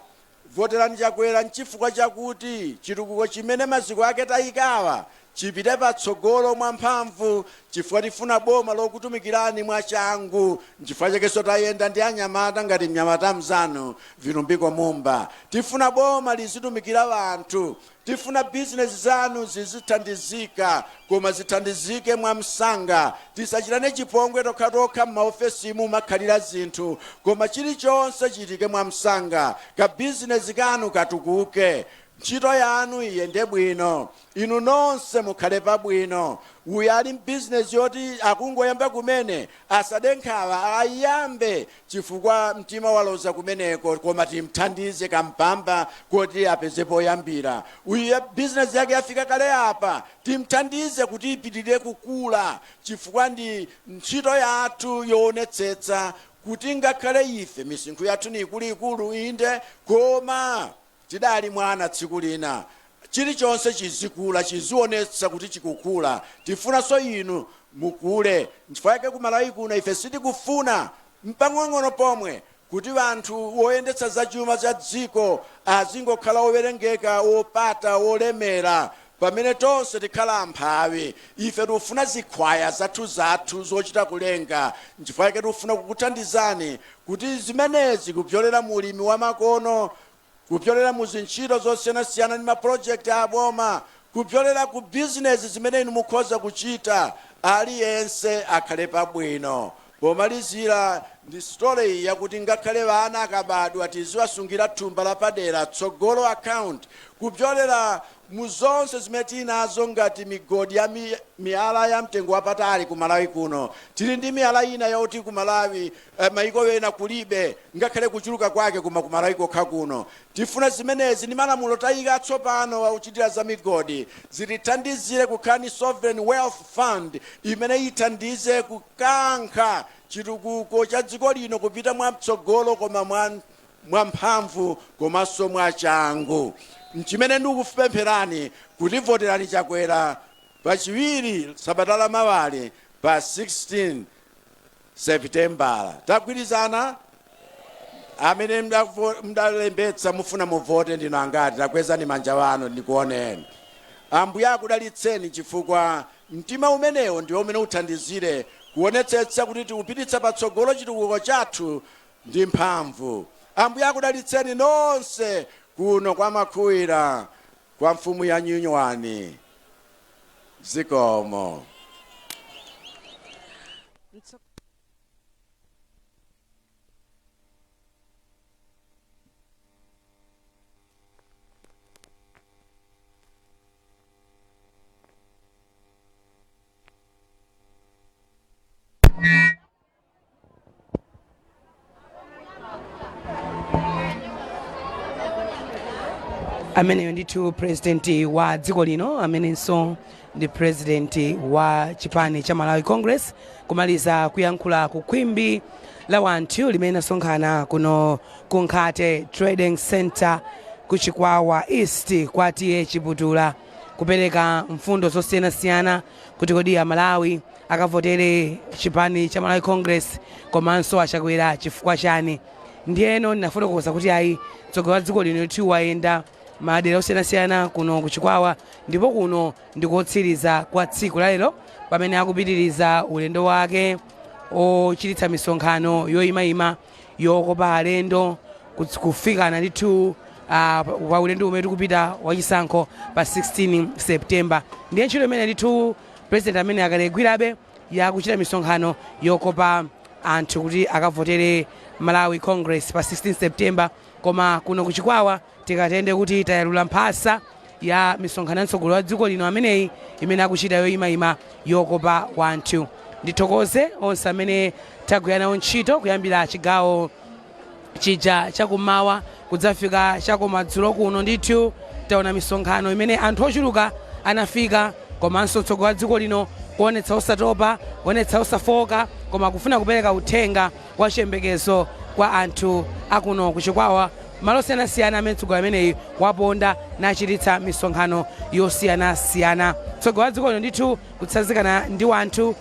voterani Chakwera nchifukwa chakuti chitukuko chimene maziko ake tayikawa chipite patsogolo mwamphamvu, chifukwa tifuna boma lokutumikirani mwachangu. Nchifukwa chakenso tayenda ndi anyamata ngati mnyamata mzanu Vitumbiko Mumba. Tifuna boma lizitumikira wanthu, tifuna business zanu zizithandizika koma zithandizike mwamsanga. Tisachitane chipongwe tokha m'maofesimu makhalira zinthu, koma chilichonse chitike mwamsanga. Ka business kanu katukuke, ntchito yanu iyende bwino, inu nonse mukhale pabwino. Uyu ali business yoti akungoyamba kumene asade nkhawa ayambe chifukwa mtima waloza kumeneko, koma timthandize kampamba kuti apeze poyambira. Uyu business yake yafika kale apa, timthandize kuti ipitirire kukula chifukwa ndi ntchito yathu yoonetsetsa kuti ngakhale ife misinkhu yathu ni ikuluikulu inde, koma tidali mwana tsiku lina chilichonse chizikula, chizionetsa kuti chikukula. Tifunanso inu mukule. Nchifukwa yake ku Malawi kuno ife sitikufuna mpang'ono pomwe kuti vanthu woyendetsa zachuma za dziko azingokhala owerengeka, opata, olemera, pamene tonse tikhala amphawi. Ife tikufuna zikhwaya zathu zochita kulenga. Nchifukwa yake tikufuna kukuthandizani kuti zimenezi kupyolera mu ulimi wa makono, kupyolera mu zintchito zosiyanasiyana ndi maprojekti aboma, kupyolera ku business zimene inu mukhoza kuchita, aliyense akhale pabwino. pomalizira ndi story yakuti ngakhale vana akabadwa tiziwasungira thumba lapadera tsogolo account kupyolera muzonse zimene tinazo ngati migodi ya miyala ya mtengo wapatali ku Malawi kuno. Tili ndi miyala ina yoti ku Malawi maiko ena kulibe ngakhale kuchuluka kwake kuma ku Malawi kokha kuno. Tifuna zimenezi ndi malamulo tayika tsopano wa uchitira za migodi zitithandizire kukhani sovereign wealth fund imene ithandize kukankha chitukuko cha dziko lino kupita mwamtsogolo koma mwamphamvu komanso mwachangu. Mchimene ndikupempherani kuti voterani Chakwera pachiwiri sabata la mawale pa 16 September. Tagwirizana? Amene mdalembetsa mufuna muvote ndino angati takwezani manja wanu ndikuoneni. Ambuye akudalitseni chifukwa mtima umenewo ndi umene uthandizire kuonetsetsa kuti tikupititsa patsogolo chitukuko chathu ndi mphamvu. Ambuye akudalitseni nonse kuno kwa Makhwira kwa mfumu ya Nyunywani. Zikomo. Amene ndithu president wa dziko lino amenenso ndi president wa chipani cha Malawi Congress kumaliza kuyankhula ku khwimbi la wanthu limene asonkhana kuno ku Nkhate Trading Center ku Chikwawa East kwa tiye Chiputula kupereka mfundo zosiyanasiyana kuti kodi ya Malawi akavotere chipani cha Malawi Congress komanso achakwera chifukwa chani. Ndiyeno ndinafotokoza kuti ayi tsogoleri wa dziko lino kuti wayenda madera osiyanasiyana kuno ku Chikwawa ndipo kuno ndikotsiriza kwa tsiku la lero pamene akupitiriza ulendo wake ochititsa misonkhano yoyimayima yokopa alendo kufikana ndithu wa ulendo umene tikupita wachisankho pa 16 September. Ndiye ntchito imene ndithu president amene akalegwirabe yakuchita misonkhano yokopa anthu kuti akavotere Malawi Congress pa 16 September. Koma kuno ku Chikwawa tikatende kuti tayalula mphasa ya misonkhano ya mtsogoleri wa dziko lino ameneyi imene akuchita yoyimayima yokopa wanthu. Ndithokoze onse amene tagwiranawo ntchito kuyambira chigawo chija chakumawa kudzafika chakumadzulo kuno ndithu taona misonkhano imene anthu ochuluka anafika komanso mtsogoleri wa dziko lino kuonetsa osatopa kuonetsa osafoka koma kufuna kupereka uthenga wa chiyembekezo kwa anthu akuno ku Chikwawa malo osiyanasiyana amene mtsogoleri ameneyi waponda nachititsa misonkhano yosiyanasiyana. Mtsogoleri wa dziko lino ndithu kutsanzikana ndi wanthu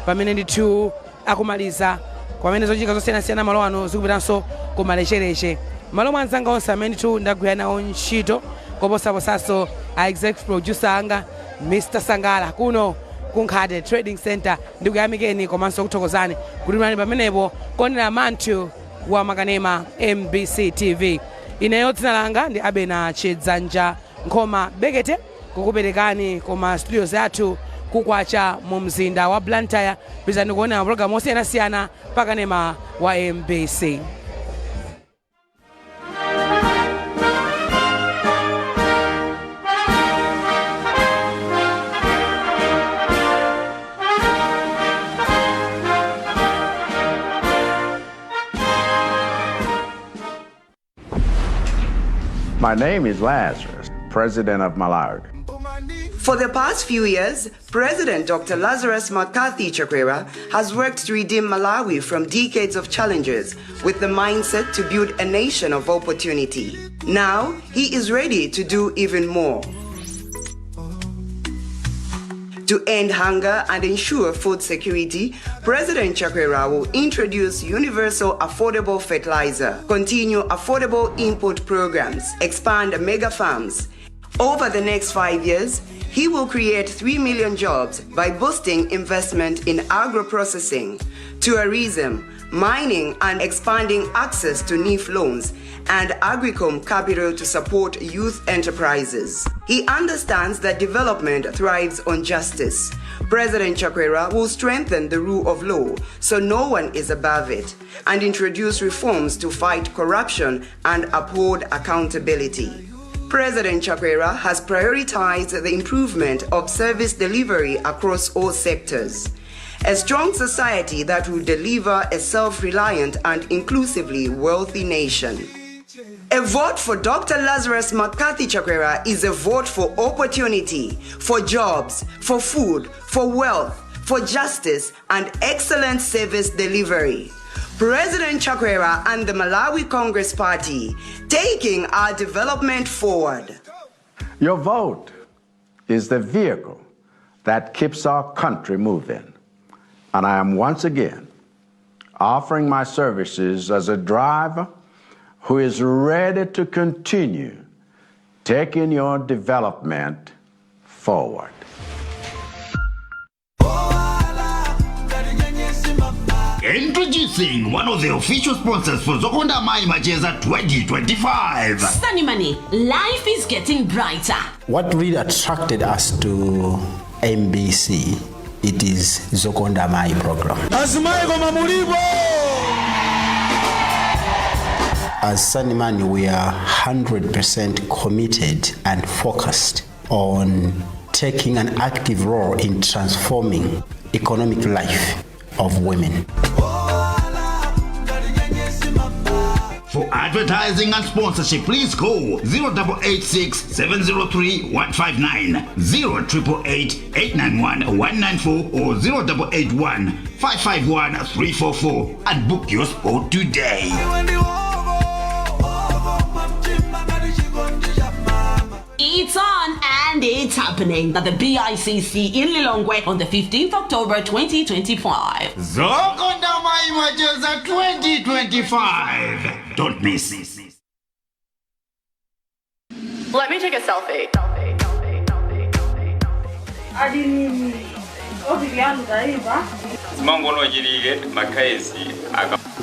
pamene ndithu akumaliza pamene zochitika zosiyanasiyana malo ano zikupitanso kumalechereche. Malo mwanzanga onse amene ndithu ndagwiranawo ntchito koposaposanso a executive producer anga Mr. Sangala kuno ku Nkhate Trading Center ndikuyamikeni komanso kuthokozani kuti mali pamenepo konera manthu wa Makanema MBC TV. Ineyo dzina langa ndi Abena Chidzanja Nkoma Bekete kukuperekani koma studios yathu kukwacha mu mzinda wa Blantyre bizani kuona programu osiyanasiyana Pakanema wa MBC. My name is Lazarus, President of Malawi. For the past few years, President Dr. Lazarus McCarthy Chakwera has worked to redeem Malawi from decades of challenges with the mindset to build a nation of opportunity. Now, he is ready to do even more. To end hunger and ensure food security, President Chakwera will introduce universal affordable fertilizer, continue affordable import programs, expand mega farms. Over the next 5 years, he will create 3 million jobs by boosting investment in agro-processing, tourism, mining and expanding access to NIF loans and Agricom capital to support youth enterprises. He understands that development thrives on justice. President Chakwera will strengthen the rule of law so no one is above it and introduce reforms to fight corruption and uphold accountability. President Chakwera has prioritized the improvement of service delivery across all sectors. A strong society that will deliver a self-reliant and inclusively wealthy nation. A vote for Dr. Lazarus McCarthy Chakwera is a vote for opportunity, for jobs, for food, for wealth, for justice, and excellent service delivery. President Chakwera and the Malawi Congress Party taking our development forward. Your vote is the vehicle that keeps our country moving. And I am once again offering my services as a driver who is ready to continue taking your development forward. Introducing one of the official sponsors for Zokonda Mai Macheza 2025. Sunny Money, life is getting brighter. What really attracted us to MBC, it is Zokonda Mai program. As Sunny Money, we are 100% committed and focused on taking an active role in transforming economic life of women. For advertising and sponsorship, please call 0886 703 159, 0888 891 194, or 0881 551 344 and book your spot today. It's on and it's happening at the BICC in Lilongwe on the 15th October 2025. Zokonda Mai Macheza 2025. Don't miss it. Let me take a selfie. Mangono jirige makaezi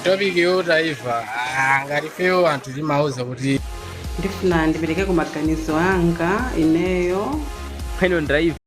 Topic yo driver ngarifeo antu limauza kuti ndifuna ndipereke kumaganizo anga ineyo drive